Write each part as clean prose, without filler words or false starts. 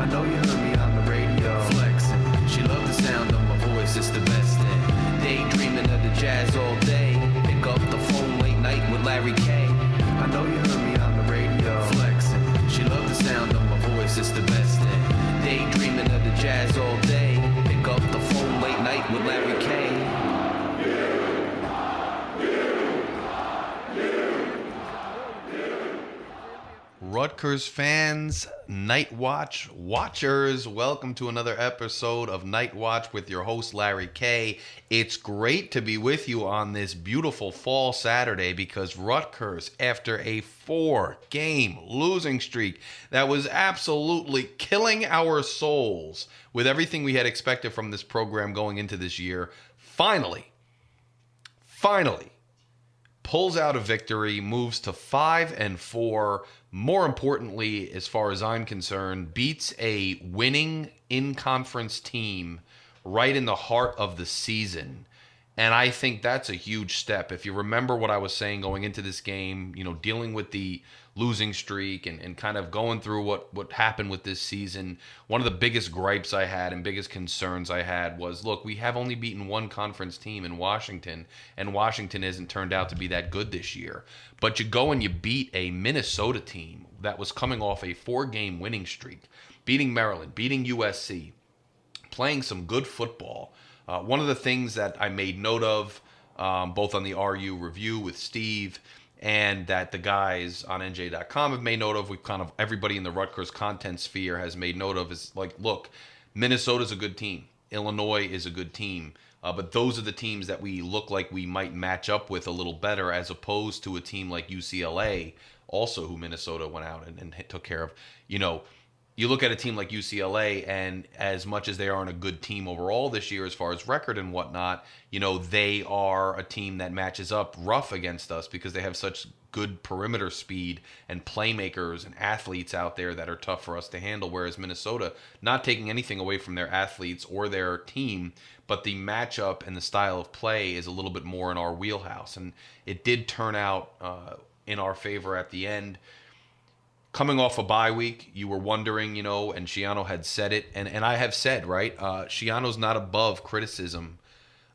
I know you heard me on the radio, flexing. She loved the sound of my voice, it's the best thing. Daydreaming of the jazz all day. Pick up the phone late night with Larry K. I know you heard me on the radio, flexing. She loved the sound of my voice, it's the best thing. Daydreaming of the jazz all day. Pick up the phone late night with Larry K. Rutgers fans, Night Watch watchers, welcome to another episode of Night Watch with your host Larry K. It's great to be with you on this beautiful fall Saturday because Rutgers, after a 4-game losing streak that was absolutely killing our souls with everything we had expected from this program going into this year, finally pulls out a victory, moves to 5-4. More importantly, as far as I'm concerned, beats a winning in-conference team right in the heart of the season. And I think that's a huge step. If you remember what I was saying going into this game, dealing with the losing streak and kind of going through what happened with this season, one of the biggest gripes I had and biggest concerns I had was, look, we have only beaten one conference team in Washington, and Washington hasn't turned out to be that good this year. But you go and you beat a Minnesota team that was coming off a 4-game winning streak, beating Maryland, beating USC, playing some good football. One of the things that I made note of, both on the RU review with Steve and that the guys on NJ.com have made note of, we've kind of, everybody in the Rutgers content sphere has made note of, is like, look, Minnesota's a good team. Illinois is a good team. But those are the teams that we look like we might match up with a little better, as opposed to a team like UCLA, also who Minnesota went out and took care of. You look at a team like UCLA, and as much as they aren't a good team overall this year as far as record and whatnot, they are a team that matches up rough against us because they have such good perimeter speed and playmakers and athletes out there that are tough for us to handle, whereas Minnesota, not taking anything away from their athletes or their team, but the matchup and the style of play is a little bit more in our wheelhouse. And it did turn out in our favor at the end. Coming off a bye week, you were wondering, and Schiano had said it, and I have said, right, Schiano's not above criticism.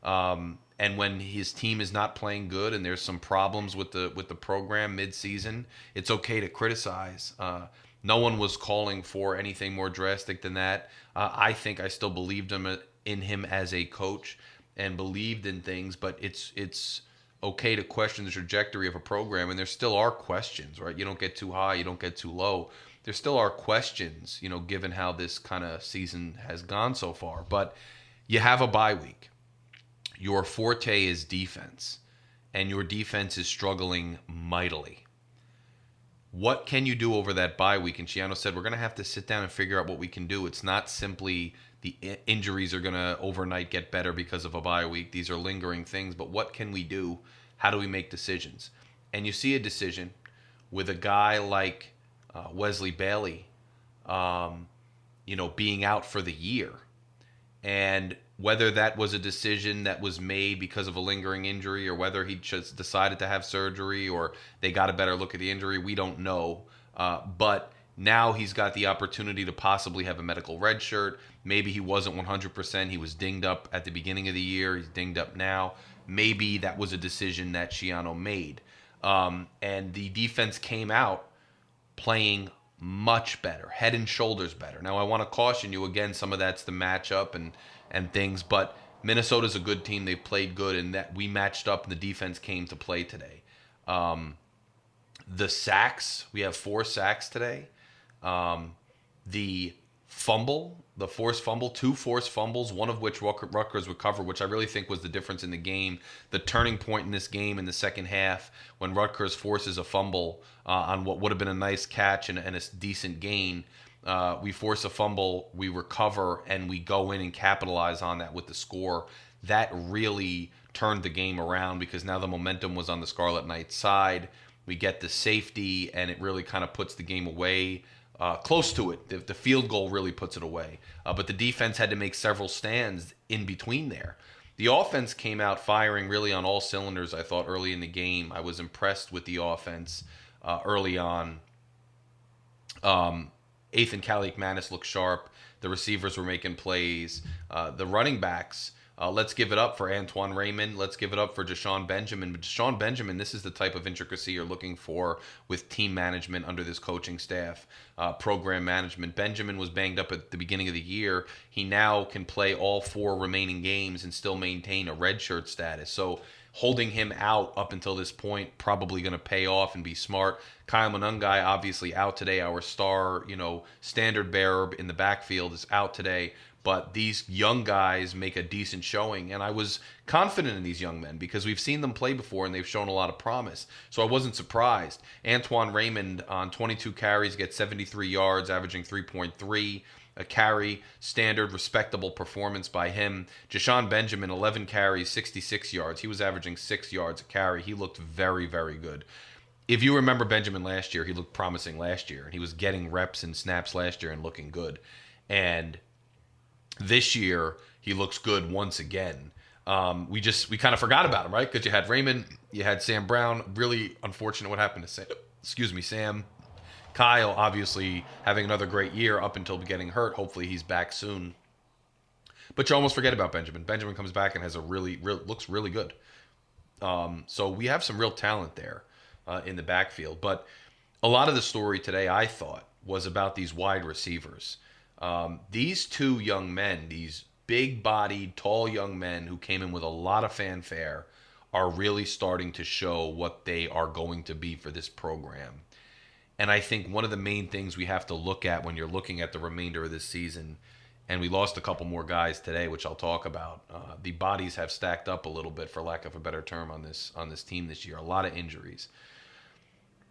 And when his team is not playing good and there's some problems with the program mid-season, it's okay to criticize. No one was calling for anything more drastic than that. I think I still believed in him as a coach and believed in things, but it's okay to question the trajectory of a program, and there still are questions, right? You don't get too high, you don't get too low. There still are questions, given how this kind of season has gone so far. But you have a bye week. Your forte is defense, and your defense is struggling mightily. What can you do over that bye week? And Schiano said, we're going to have to sit down and figure out what we can do. It's not simply the injuries are going to overnight get better because of a bye week. These are lingering things, but what can we do? How do we make decisions? And you see a decision with a guy like Wesley Bailey, being out for the year. And whether that was a decision that was made because of a lingering injury or whether he just decided to have surgery or they got a better look at the injury, we don't know. But now he's got the opportunity to possibly have a medical red shirt. Maybe he wasn't 100%. He was dinged up at the beginning of the year. He's dinged up now. Maybe that was a decision that Schiano made. And the defense came out playing much better, head and shoulders better. Now, I want to caution you, again, some of that's the matchup and things, but Minnesota's a good team. They've played good, and that we matched up, and the defense came to play today. The sacks, we have 4 sacks today. The forced fumble, 2 forced fumbles, one of which Rutgers recovered, which I really think was the difference in the game. The turning point in this game in the second half when Rutgers forces a fumble on what would have been a nice catch and a decent gain. We force a fumble, we recover, and we go in and capitalize on that with the score. That really turned the game around because now the momentum was on the Scarlet Knights side. We get the safety, and it really kind of puts the game away. Close to it. The field goal really puts it away. But the defense had to make several stands in between there. The offense came out firing really on all cylinders, I thought, early in the game. I was impressed with the offense early on. Ethan Kaliakmanis looked sharp. The receivers were making plays. The running backs, let's give it up for Antoine Raymond. Let's give it up for Deshaun Benjamin. But Deshaun Benjamin, this is the type of intricacy you're looking for with team management under this coaching staff, program management. Benjamin was banged up at the beginning of the year. He now can play all 4 remaining games and still maintain a redshirt status. So holding him out up until this point probably going to pay off and be smart. Kyle Monungai obviously out today. Our star, standard bearer in the backfield is out today. But these young guys make a decent showing, and I was confident in these young men because we've seen them play before and they've shown a lot of promise. So I wasn't surprised. Antoine Raymond on 22 carries gets 73 yards, averaging 3.3 a carry, standard, respectable performance by him. Deshaun Benjamin, 11 carries, 66 yards. He was averaging 6 yards a carry. He looked very, very good. If you remember Benjamin last year, he looked promising last year, and he was getting reps and snaps last year and looking good. And this year, he looks good once again. We kind of forgot about him, right? Because you had Raymond, you had Sam Brown. Really unfortunate what happened to Sam. Kyle, obviously, having another great year up until getting hurt. Hopefully, he's back soon. But you almost forget about Benjamin. Benjamin comes back and has looks really good. So we have some real talent there in the backfield. But a lot of the story today, I thought, was about these wide receivers. These 2 young men, these big-bodied, tall young men who came in with a lot of fanfare, are really starting to show what they are going to be for this program. And I think one of the main things we have to look at when you're looking at the remainder of this season, and we lost a couple more guys today, which I'll talk about. The bodies have stacked up a little bit, for lack of a better term, on this team this year. A lot of injuries.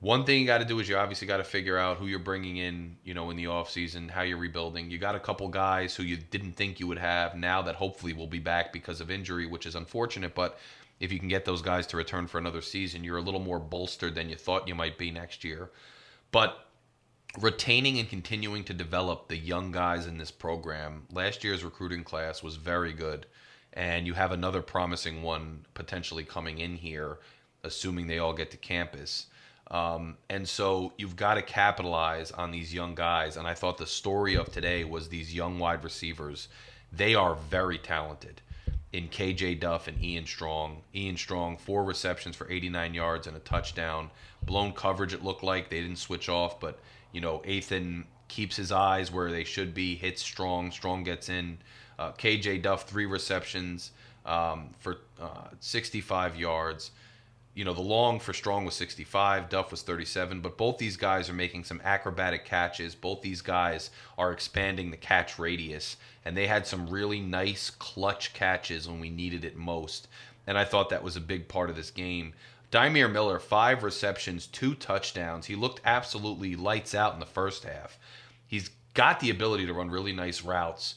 One thing you got to do is you obviously got to figure out who you're bringing in, in the offseason, how you're rebuilding. You got a couple guys who you didn't think you would have now that hopefully will be back because of injury, which is unfortunate. But if you can get those guys to return for another season, you're a little more bolstered than you thought you might be next year. But retaining and continuing to develop the young guys in this program, last year's recruiting class was very good. And you have another promising one potentially coming in here, assuming they all get to campus. And so you've got to capitalize on these young guys. And I thought the story of today was these young wide receivers. They are very talented in KJ Duff and Ian Strong. Ian Strong, 4 receptions for 89 yards and a touchdown. Blown coverage, it looked like. They didn't switch off, but, Ethan keeps his eyes where they should be, hits Strong. Strong gets in. KJ Duff, 3 receptions for 65 yards. The long for Strong was 65, Duff was 37, but both these guys are making some acrobatic catches. Both these guys are expanding the catch radius, and they had some really nice clutch catches when we needed it most, and I thought that was a big part of this game. Dymere Miller, 5 receptions, 2 touchdowns. He looked absolutely lights out in the first half. He's got the ability to run really nice routes.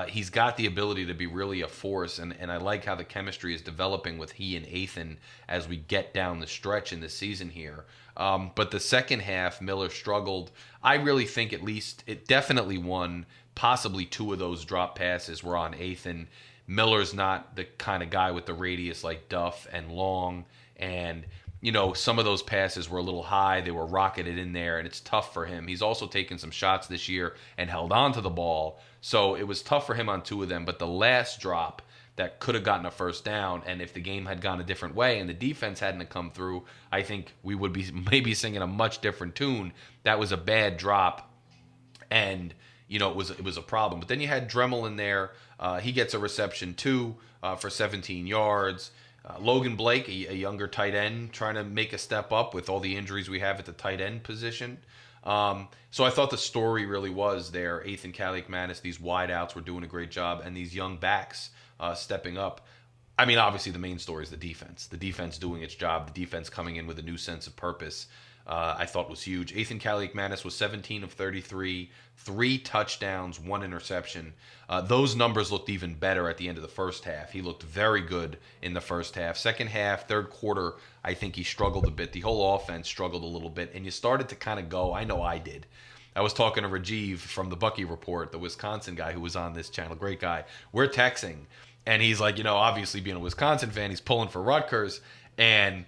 He's got the ability to be really a force, and I like how the chemistry is developing with he and Ethan as we get down the stretch in the season here. But the second half, Miller struggled. I really think it definitely won. Possibly 2 of those drop passes were on Ethan. Miller's not the kind of guy with the radius like Duff and Long, and some of those passes were a little high. They were rocketed in there, and it's tough for him. He's also taken some shots this year and held on to the ball. So it was tough for him on 2 of them. But the last drop that could have gotten a first down, and if the game had gone a different way and the defense hadn't come through, I think we would be maybe singing a much different tune. That was a bad drop, and it was a problem. But then you had Dremel in there. He gets a reception too for 17 yards. Logan Blake, a younger tight end, trying to make a step up with all the injuries we have at the tight end position. So I thought the story really was there. Ethan Kaliakmanis, these wideouts were doing a great job, and these young backs stepping up. I mean, obviously the main story is the defense. The defense doing its job. The defense coming in with a new sense of purpose. I thought was huge. Ethan Kaliakmanis was 17 of 33, 3 touchdowns, 1 interception. Those numbers looked even better at the end of the first half. He looked very good in the first half. Second half, third quarter, I think he struggled a bit. The whole offense struggled a little bit, and you started to kind of go, I know I did. I was talking to Rajiv from the Bucky Report, the Wisconsin guy who was on this channel, great guy. We're texting, and he's like, obviously being a Wisconsin fan, he's pulling for Rutgers, and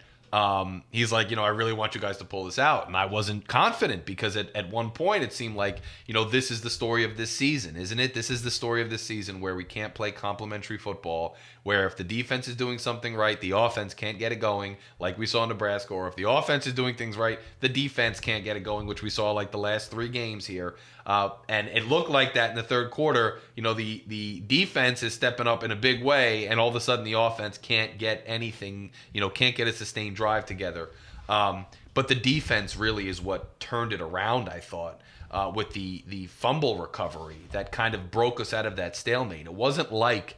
He's like, I really want you guys to pull this out. And I wasn't confident because at one point it seemed like, this is the story of this season, isn't it? This is the story of this season where we can't play complementary football, where if the defense is doing something right, the offense can't get it going, like we saw in Nebraska, or if the offense is doing things right, the defense can't get it going, which we saw like the last 3 games here. And it looked like that in the third quarter. The defense is stepping up in a big way, and all of a sudden the offense can't get anything, can't get a sustained drive together. But the defense really is what turned it around, I thought, with the fumble recovery that kind of broke us out of that stalemate. It wasn't like,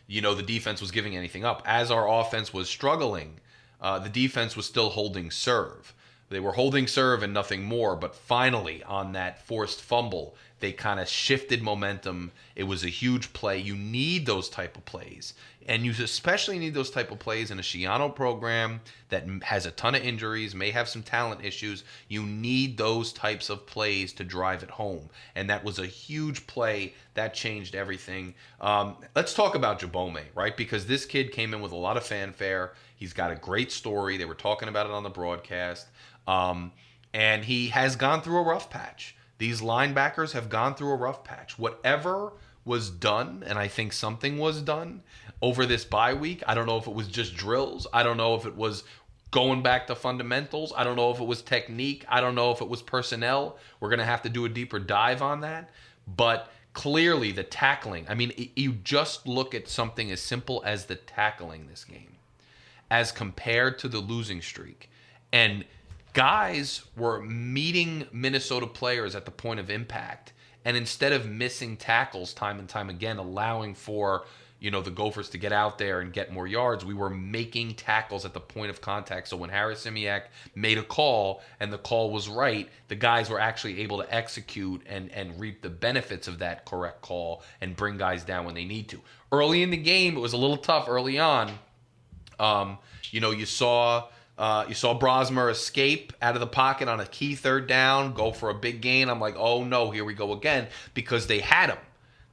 the defense was giving anything up. As our offense was struggling, the defense was still holding serve. They were holding serve and nothing more, but finally on that forced fumble, they kind of shifted momentum. It was a huge play. You need those type of plays. And you especially need those type of plays in a Schiano program that has a ton of injuries, may have some talent issues. You need those types of plays to drive it home. And that was a huge play. That changed everything. Let's talk about Jabome, right? Because this kid came in with a lot of fanfare. He's got a great story. They were talking about it on the broadcast. And he has gone through a rough patch. These linebackers have gone through a rough patch. Whatever was done, and I think something was done over this bye week. I don't know if it was just drills. I don't know if it was going back to fundamentals. I don't know if it was technique. I don't know if it was personnel. We're going to have to do a deeper dive on that. But clearly the tackling, you just look at something as simple as the tackling this game as compared to the losing streak. And guys were meeting Minnesota players at the point of impact, and instead of missing tackles time and time again, allowing for the Gophers to get out there and get more yards, we were making tackles at the point of contact. So when Harris Simiak made a call and the call was right, the guys were actually able to execute and reap the benefits of that correct call and bring guys down when they need to. Early in the game, it was a little tough early on. You saw Brosmer escape out of the pocket on a key third down, go for a big gain. I'm like, oh no, here we go again, because they had him.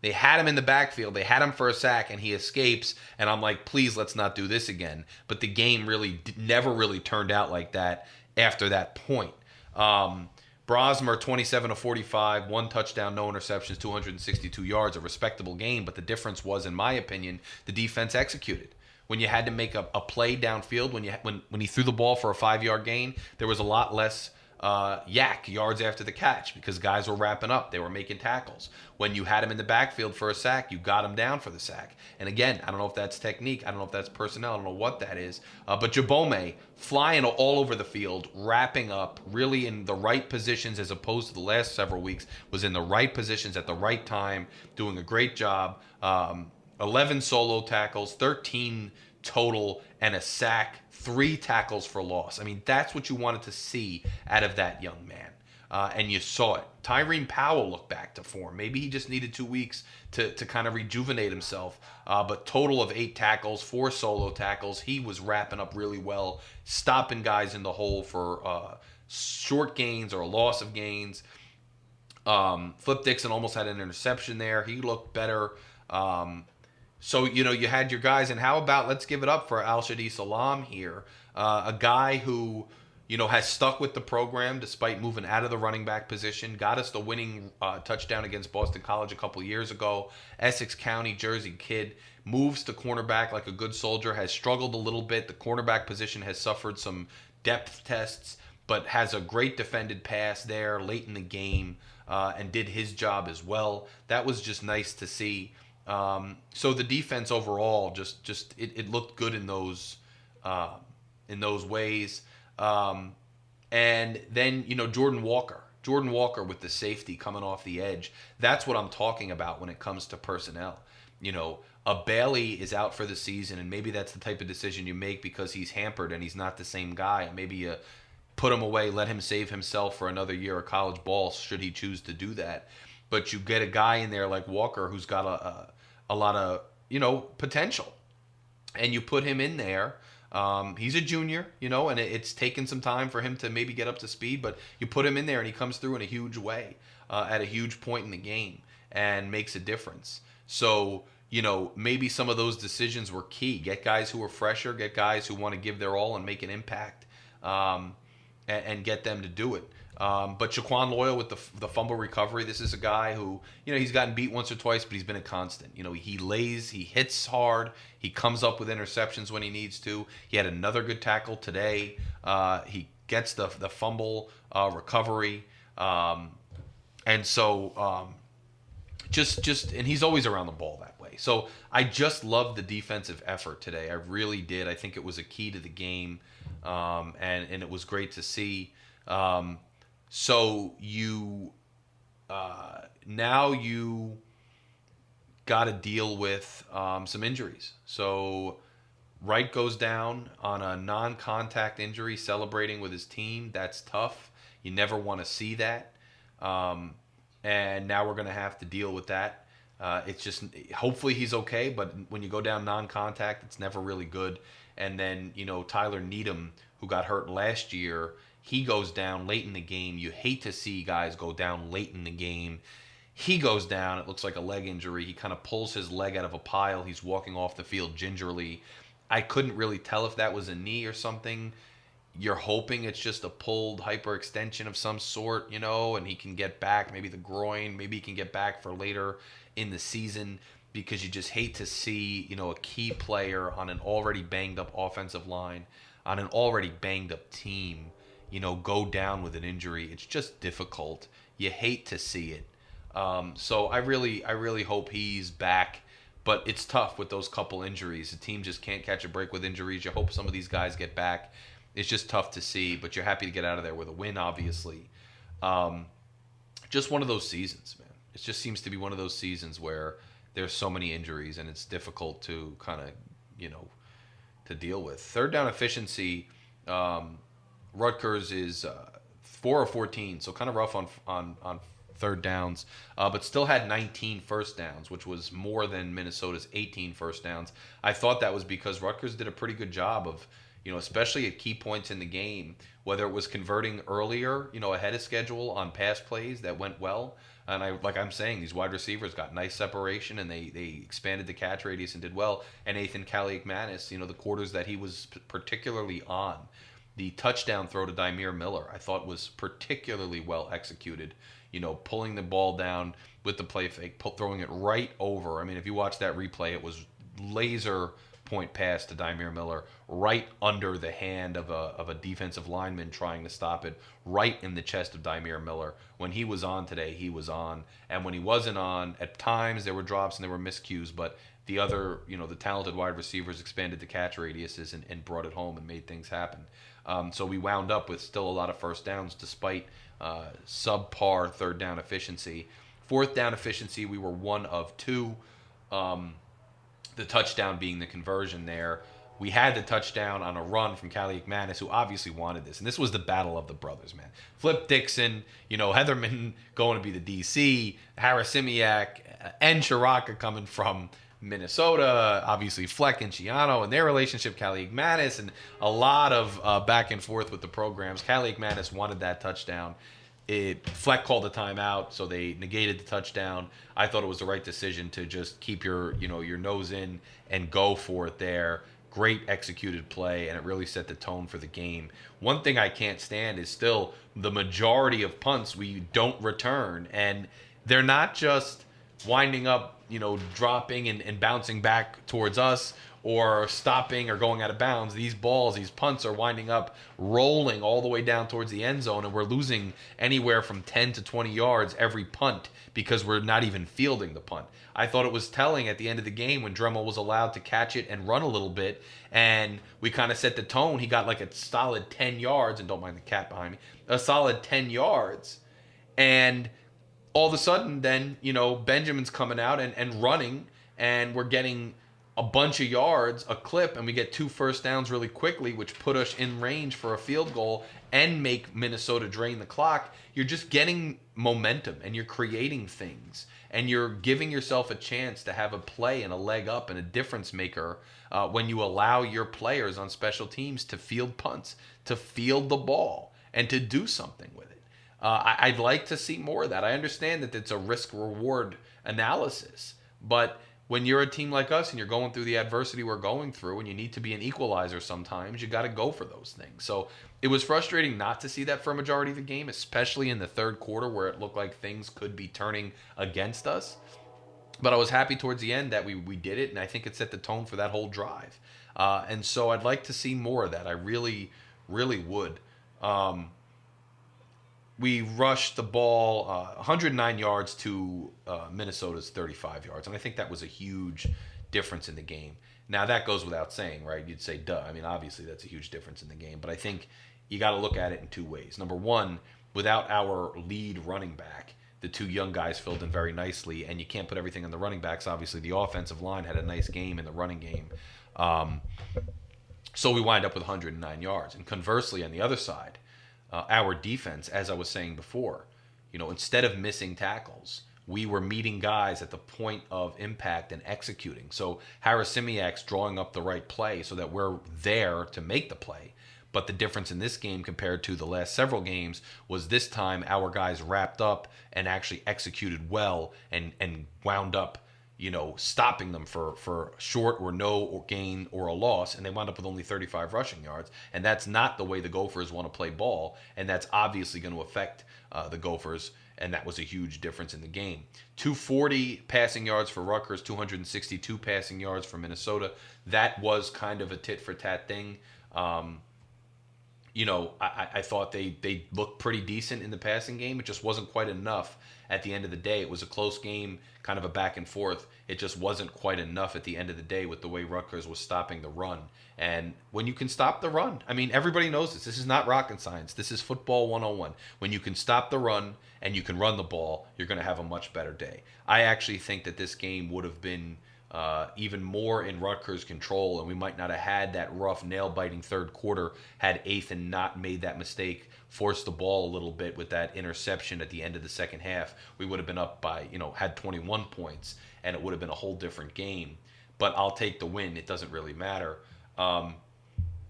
They had him in the backfield. They had him for a sack, and he escapes. And I'm like, please, let's not do this again. But the game really never really turned out like that after that point. Brosmer, 27 of 45, 1 touchdown, no interceptions, 262 yards, a respectable game. But the difference was, in my opinion, the defense executed. When you had to make a play downfield, when he threw the ball for a 5-yard gain, there was a lot less yards after the catch because guys were wrapping up. They were making tackles. When you had him in the backfield for a sack, you got him down for the sack. And again, I don't know if that's technique. I don't know if that's personnel. I don't know what that is. But Jabome flying all over the field, wrapping up, really in the right positions as opposed to the last several weeks, was in the right positions at the right time, doing a great job. 11 solo tackles, 13 total, and a sack, 3 tackles for loss. That's what you wanted to see out of that young man. And you saw it. Tyreen Powell looked back to form. Maybe he just needed 2 weeks to kind of rejuvenate himself. But total of 8 tackles, 4 solo tackles. He was wrapping up really well, stopping guys in the hole for short gains or a loss of gains. Flip Dixon almost had an interception there. He looked better. So, you had your guys, and how about let's give it up for Al-Shadi Salam here, a guy who, has stuck with the program despite moving out of the running back position, got us the winning touchdown against Boston College a couple years ago. Essex County, Jersey kid, moves to cornerback like a good soldier, has struggled a little bit. The cornerback position has suffered some depth tests, but has a great defended pass there late in the game and did his job as well. That was just nice to see. So the defense overall just it looked good in those ways. And then Jordan Walker with the safety coming off the edge. That's what I'm talking about when it comes to personnel. A Bailey is out for the season, and maybe that's the type of decision you make because he's hampered and he's not the same guy. Maybe you put him away, let him save himself for another year of college ball should he choose to do that. But you get a guy in there like Walker who's got a lot of potential, and you put him in there. He's a junior, and it's taken some time for him to maybe get up to speed, but you put him in there and he comes through in a huge way at a huge point in the game and makes a difference. So maybe some of those decisions were key. Get guys who are fresher, get guys who want to give their all and make an impact, and get them to do it. But Shaquan Loyal with the fumble recovery, this is a guy who, he's gotten beat once or twice, but he's been a constant. He hits hard, he comes up with interceptions when he needs to. He had another good tackle today. He gets the fumble recovery, and so and he's always around the ball that way. So I just loved the defensive effort today. I really did. I think it was a key to the game, and it was great to see. So now you got to deal with some injuries. So Wright goes down on a non-contact injury, celebrating with his team. That's tough. You never want to see that. And now we're going to have to deal with that. It's just, hopefully he's okay, but when you go down non-contact, it's never really good. And then, Tyler Needham, who got hurt last year, he goes down late in the game. You hate to see guys go down late in the game. He goes down. It looks like a leg injury. He kind of pulls his leg out of a pile. He's walking off the field gingerly. I couldn't really tell if that was a knee or something. You're hoping it's just a pulled hyperextension of some sort, and he can get back, maybe the groin, maybe he can get back for later in the season, because you just hate to see, a key player on an already banged up offensive line, on an already banged up team, go down with an injury. It's just difficult. You hate to see it. So I really hope he's back. But it's tough with those couple injuries. The team just can't catch a break with injuries. You hope some of these guys get back. It's just tough to see, but you're happy to get out of there with a win, obviously. Just one of those seasons, man. It just seems to be one of those seasons where there's so many injuries and it's difficult to kind of, to deal with. Third down efficiency, Rutgers is 4 of 14, so kind of rough on third downs, but still had 19 first downs, which was more than Minnesota's 18 first downs. I thought that was because Rutgers did a pretty good job of, especially at key points in the game, whether it was converting earlier, ahead of schedule on pass plays that went well. And I'm saying, these wide receivers got nice separation and they expanded the catch radius and did well. And Nathan Kaliakmanis, the quarters that he was particularly on, the touchdown throw to Dymere Miller, I thought was particularly well executed. Pulling the ball down with the play fake, throwing it right over. I mean, if you watch that replay, it was laser point pass to Dymere Miller, right under the hand of a defensive lineman trying to stop it, right in the chest of Dymere Miller. When he was on today, he was on. And when he wasn't on, at times there were drops and there were miscues, but the other, the talented wide receivers expanded the catch radiuses and brought it home and made things happen. So we wound up with still a lot of first downs despite subpar third down efficiency. Fourth down efficiency, we were 1 of 2. The touchdown being the conversion there. We had the touchdown on a run from Kaliakmanis, who obviously wanted this. And this was the battle of the brothers, man. Flip Dixon, Heatherman going to be the DC, Harasimiak, and Chiraka coming from Minnesota, obviously Fleck and Chiano and their relationship, Kaliakmanis, and a lot of back and forth with the programs. Kaliakmanis wanted that touchdown. Fleck called the timeout, so they negated the touchdown. I thought it was the right decision to just keep your nose in and go for it there. Great executed play, and it really set the tone for the game. One thing I can't stand is still the majority of punts we don't return, and they're not just winding up, dropping and bouncing back towards us or stopping or going out of bounds. These punts are winding up rolling all the way down towards the end zone, and we're losing anywhere from 10 to 20 yards every punt because we're not even fielding the punt. I thought it was telling at the end of the game when Dremel was allowed to catch it and run a little bit, and we kind of set the tone. He got like a solid 10 yards, and don't mind the cat behind me, a solid 10 yards, and all of a sudden then, Benjamin's coming out and running, and we're getting a bunch of yards, a clip, and we get 2 first downs really quickly, which put us in range for a field goal and make Minnesota drain the clock. You're just getting momentum, and you're creating things, and you're giving yourself a chance to have a play and a leg up and a difference maker when you allow your players on special teams to field punts, to field the ball, and to do something with it. I'd like to see more of that. I understand that it's a risk-reward analysis, but when you're a team like us and you're going through the adversity we're going through and you need to be an equalizer sometimes, you got to go for those things. So it was frustrating not to see that for a majority of the game, especially in the third quarter where it looked like things could be turning against us. But I was happy towards the end that we did it, and I think it set the tone for that whole drive. And so I'd like to see more of that. I really, really would. We rushed the ball 109 yards to Minnesota's 35 yards. And I think that was a huge difference in the game. Now, that goes without saying, right? You'd say, duh. I mean, obviously, that's a huge difference in the game. But I think you got to look at it in two ways. Number one, without our lead running back, the two young guys filled in very nicely. And you can't put everything on the running backs. Obviously, the offensive line had a nice game in the running game. So we wind up with 109 yards. And conversely, on the other side, our defense, as I was saying before, instead of missing tackles, we were meeting guys at the point of impact and executing. So Harris Simiak's drawing up the right play so that we're there to make the play. But the difference in this game compared to the last several games was this time our guys wrapped up and actually executed well and wound up stopping them for short or no or gain or a loss, and they wound up with only 35 rushing yards. And that's not the way the Gophers want to play ball, and that's obviously going to affect the Gophers, and that was a huge difference in the game. 240 passing yards for Rutgers, 262 passing yards for Minnesota. That was kind of a tit-for-tat thing. I thought they looked pretty decent in the passing game. It just wasn't quite enough at the end of the day. It was a close game, kind of a back and forth. It just wasn't quite enough at the end of the day with the way Rutgers was stopping the run. And when you can stop the run, I mean, everybody knows this. This is not rocket science. This is football 101. When you can stop the run and you can run the ball, you're going to have a much better day. I actually think that this game would have been even more in Rutgers' control, and we might not have had that rough, nail-biting third quarter had Ethan not made that mistake, forced the ball a little bit with that interception at the end of the second half. We would have been up by, had 21 points, and it would have been a whole different game. But I'll take the win. It doesn't really matter.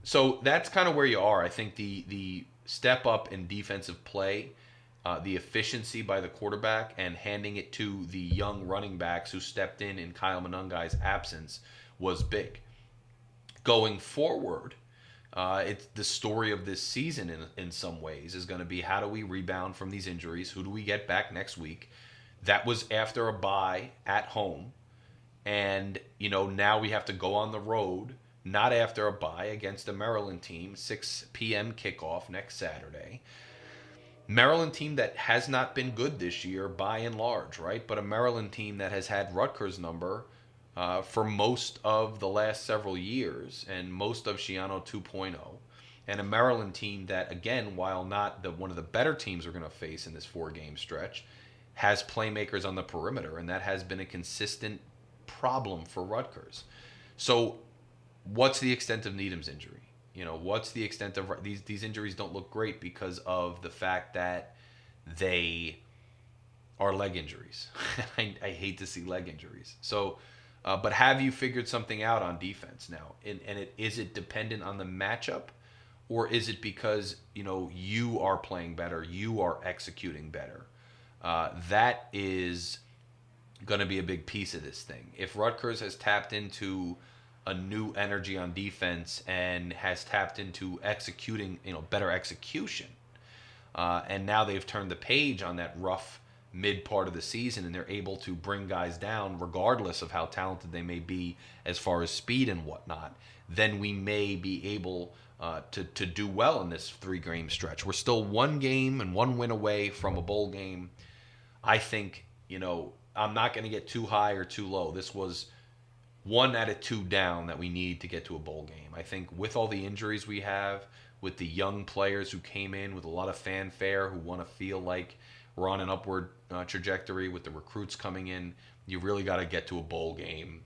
So that's kind of where you are. I think the step up in defensive play, the efficiency by the quarterback, and handing it to the young running backs who stepped in Kyle Monungai's absence was big. Going forward, it's the story of this season in some ways is going to be how do we rebound from these injuries? Who do we get back next week? That was after a bye at home. And, now we have to go on the road, not after a bye, against a Maryland team, 6 p.m. kickoff next Saturday. Maryland team that has not been good this year by and large, right? But a Maryland team that has had Rutgers' number for most of the last several years and most of Shiano 2.0. And a Maryland team that, again, while not one of the better teams we're going to face in this 4-game stretch, has playmakers on the perimeter, and that has been a consistent problem for Rutgers. So what's the extent of Needham's injury? What's the extent of these injuries? Don't look great because of the fact that they are leg injuries. I hate to see leg injuries. So, but have you figured something out on defense now? Is it dependent on the matchup, or is it because you are playing better, you are executing better? That is going to be a big piece of this thing. If Rutgers has tapped into a new energy on defense and has tapped into executing, better execution, and now they've turned the page on that rough mid part of the season, and they're able to bring guys down regardless of how talented they may be as far as speed and whatnot, then we may be able to do well in this 3-game stretch. We're still 1 game and 1 win away from a bowl game. I think, I'm not going to get too high or too low. This was 1 out of 2 down that we need to get to a bowl game. I think with all the injuries we have, with the young players who came in with a lot of fanfare, who want to feel like we're on an upward trajectory, with the recruits coming in, you really got to get to a bowl game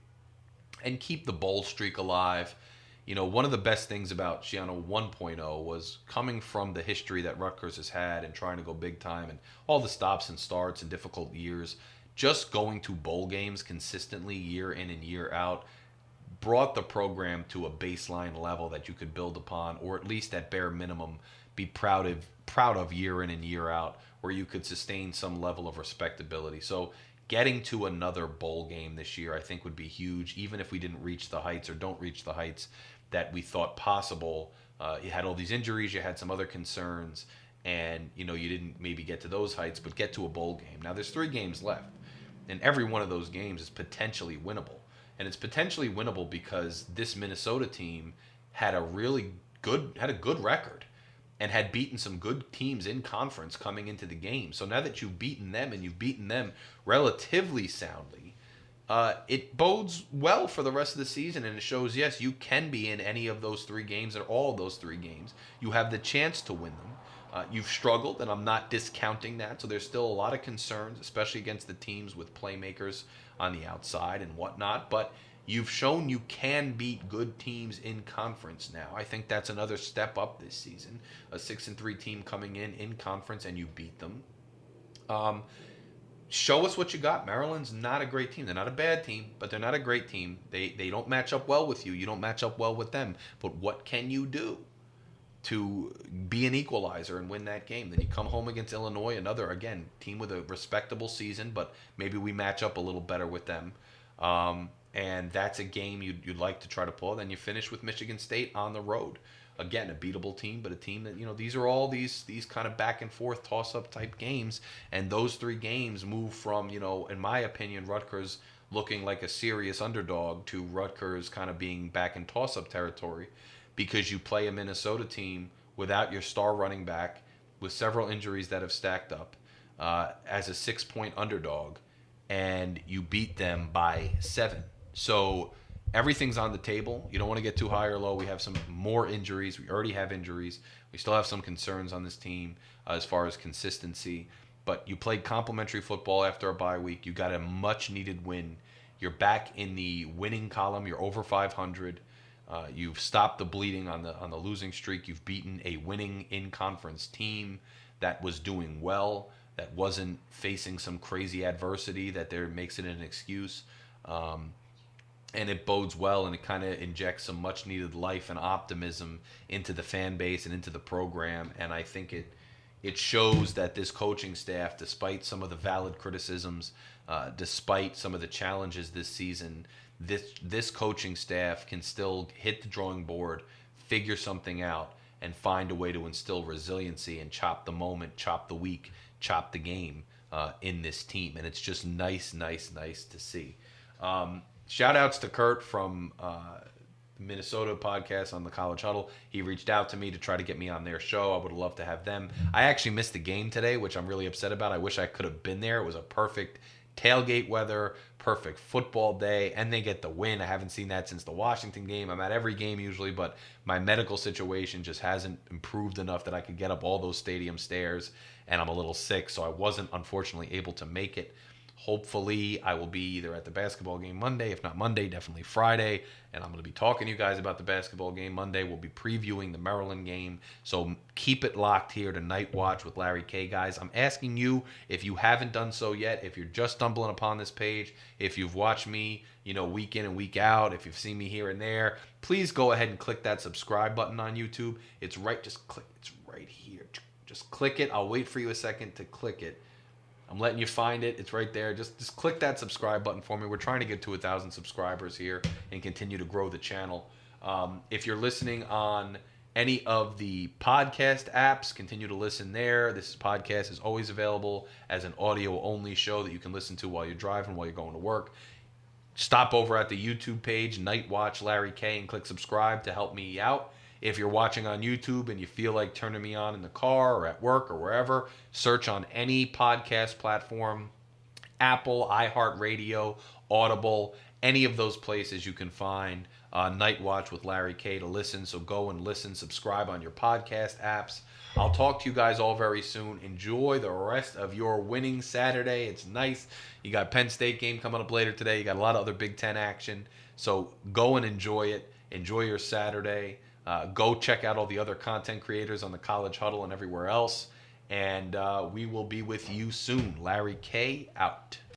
and keep the bowl streak alive. One of the best things about Shiano 1.0 was coming from the history that Rutgers has had and trying to go big time and all the stops and starts and difficult years. Just going to bowl games consistently year in and year out brought the program to a baseline level that you could build upon, or at least at bare minimum be proud of year in and year out, where you could sustain some level of respectability. So getting to another bowl game this year, I think, would be huge, even if we didn't reach the heights or don't reach the heights that we thought possible. You had all these injuries, you had some other concerns, and you didn't maybe get to those heights, but get to a bowl game. Now there's 3 games left, and every one of those games is potentially winnable. And it's potentially winnable because this Minnesota team had a good record and had beaten some good teams in conference coming into the game. So now that you've beaten them, and you've beaten them relatively soundly, it bodes well for the rest of the season, and it shows, yes, you can be in any of those 3 games, or all of those 3 games. You have the chance to win them. You've struggled, and I'm not discounting that. So there's still a lot of concerns, especially against the teams with playmakers on the outside and whatnot. But you've shown you can beat good teams in conference now. I think that's another step up this season. A 6-3 team coming in conference, and you beat them. Show us what you got. Maryland's not a great team. They're not a bad team, but they're not a great team. They don't match up well with you. You don't match up well with them. But what can you do to be an equalizer and win that game? Then you come home against Illinois, another, again, team with a respectable season, but maybe we match up a little better with them. And that's a game you'd like to try to pull. Then you finish with Michigan State on the road. Again, a beatable team, but a team that, these are all these kind of back and forth toss-up type games. And those 3 games move from, in my opinion, Rutgers looking like a serious underdog to Rutgers kind of being back in toss-up territory, because you play a Minnesota team without your star running back, with several injuries that have stacked up, as a 6-point underdog, and you beat them by 7. So everything's on the table. You don't want to get too high or low. We have some more injuries. We already have injuries. We still have some concerns on this team as far as consistency. But you played complimentary football after a bye week. You got a much-needed win. You're back in the winning column. You're over 500. You've stopped the bleeding on the losing streak. You've beaten a winning in-conference team that was doing well, that wasn't facing some crazy adversity that makes it an excuse. And it bodes well, and it kind of injects some much-needed life and optimism into the fan base and into the program. And I think it shows that this coaching staff, despite some of the valid criticisms, despite some of the challenges this season, this coaching staff can still hit the drawing board, figure something out, and find a way to instill resiliency and chop the moment, chop the week, chop the game in this team. And it's just nice to see. Shout outs to Kurt from the Minnesota podcast on the College Huddle. He reached out to me to try to get me on their show. I would have loved to have them. I actually missed the game today, which I'm really upset about. I wish I could have been there. It was a perfect tailgate weather, perfect football day, and they get the win. I haven't seen that since the Washington game. I'm at every game usually, but my medical situation just hasn't improved enough that I could get up all those stadium stairs, and I'm a little sick, so I wasn't unfortunately able to make it. Hopefully, I will be either at the basketball game Monday. If not Monday, definitely Friday. And I'm going to be talking to you guys about the basketball game Monday. We'll be previewing the Maryland game. So keep it locked here to Night Watch with Larry K, guys. I'm asking you, if you haven't done so yet, if you're just stumbling upon this page, if you've watched me, week in and week out, if you've seen me here and there, please go ahead and click that subscribe button on YouTube. It's right here. Just click it. I'll wait for you a second to click it. I'm letting you find it. It's right there. Just click that subscribe button for me. We're trying to get to 1,000 subscribers here and continue to grow the channel. If you're listening on any of the podcast apps, continue to listen there. This podcast is always available as an audio-only show that you can listen to while you're driving, while you're going to work. Stop over at the YouTube page, Night Watch Larry K, and click subscribe to help me out. If you're watching on YouTube and you feel like turning me on in the car or at work or wherever, search on any podcast platform, Apple, iHeartRadio, Audible, any of those places you can find Night Watch with Larry K to listen. So go and listen, subscribe on your podcast apps. I'll talk to you guys all very soon. Enjoy the rest of your winning Saturday. It's nice. You got Penn State game coming up later today. You got a lot of other Big Ten action. So go and enjoy it. Enjoy your Saturday. Go check out all the other content creators on the College Huddle and everywhere else. And we will be with you soon. Larry K out.